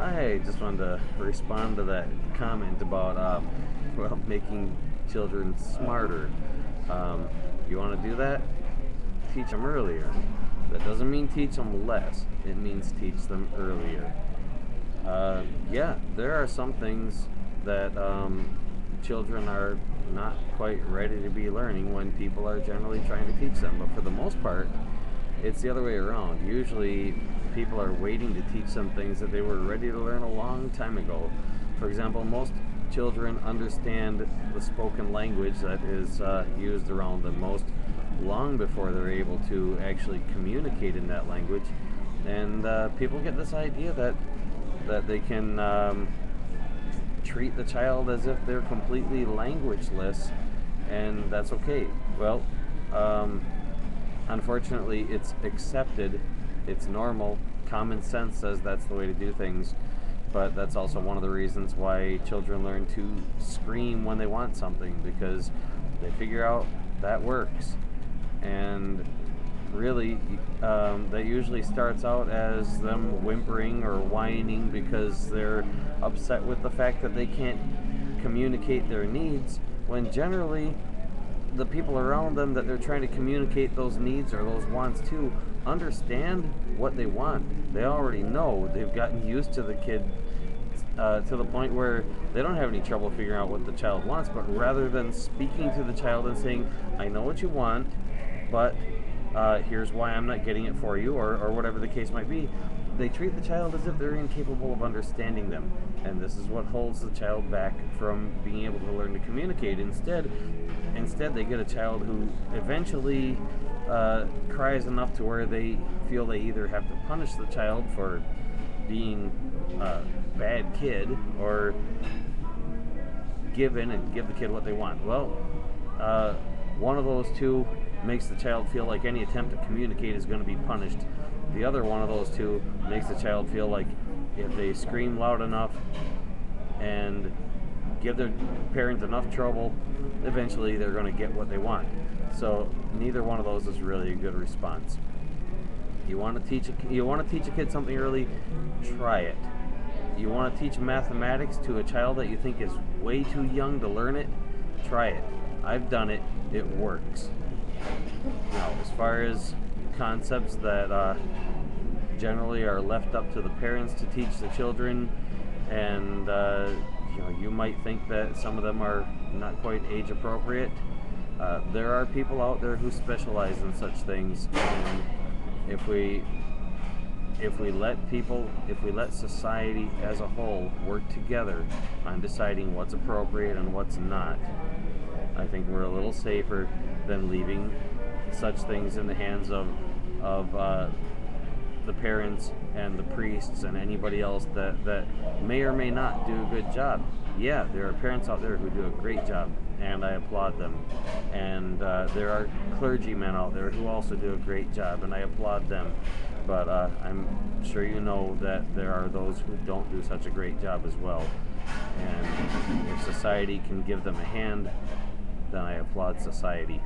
I just wanted to respond to that comment about well, making children smarter. You want to do that? Teach them earlier. That doesn't mean teach them less. It means teach them earlier. Yeah, there are some things that children are not quite ready to be learning when people are generally trying to teach them. But for the most part, it's the other way around. Usually, people are waiting to teach them things that they were ready to learn a long time ago. For example, most children understand the spoken language that is used around them most long before they're able to actually communicate in that language. And people get this idea that they can treat the child as if they're completely languageless, and that's okay. Well, unfortunately, it's accepted, it's normal, common sense says that's the way to do things, but that's also one of the reasons why children learn to scream when they want something, because they figure out that works. And really, that usually starts out as them whimpering or whining because they're upset with the fact that they can't communicate their needs, when generally the people around them that they're trying to communicate those needs or those wants to understand what they want. They already know. They've gotten used to the kid to the point where they don't have any trouble figuring out what the child wants, but rather than speaking to the child and saying, I know what you want, but here's why I'm not getting it for you, or whatever the case might be, they treat the child as if they're incapable of understanding them. And this is what holds the child back from being able to learn to communicate. Instead, they get a child who eventually cries enough to where they feel they either have to punish the child for being a bad kid or give in and give the kid what they want. Well, one of those two makes the child feel like any attempt to communicate is going to be punished. The other one of those two makes the child feel like if they scream loud enough and give their parents enough trouble, eventually they're going to get what they want. So neither one of those is really a good response. You want to teach a kid something early, try it. You want to teach mathematics to a child that you think is way too young to learn it, try it. I've done it. It works. Now, as far as concepts that generally are left up to the parents to teach the children, and you might think that some of them are not quite age appropriate. There are people out there who specialize in such things, and if we let society as a whole work together on deciding what's appropriate and what's not, I think we're a little safer than leaving such things in the hands of the parents and the priests and anybody else that may or may not do a good job. Yeah, there are parents out there who do a great job, and I applaud them. And there are clergymen out there who also do a great job, and I applaud them. But I'm sure you know that there are those who don't do such a great job as well. And if society can give them a hand, then I applaud society.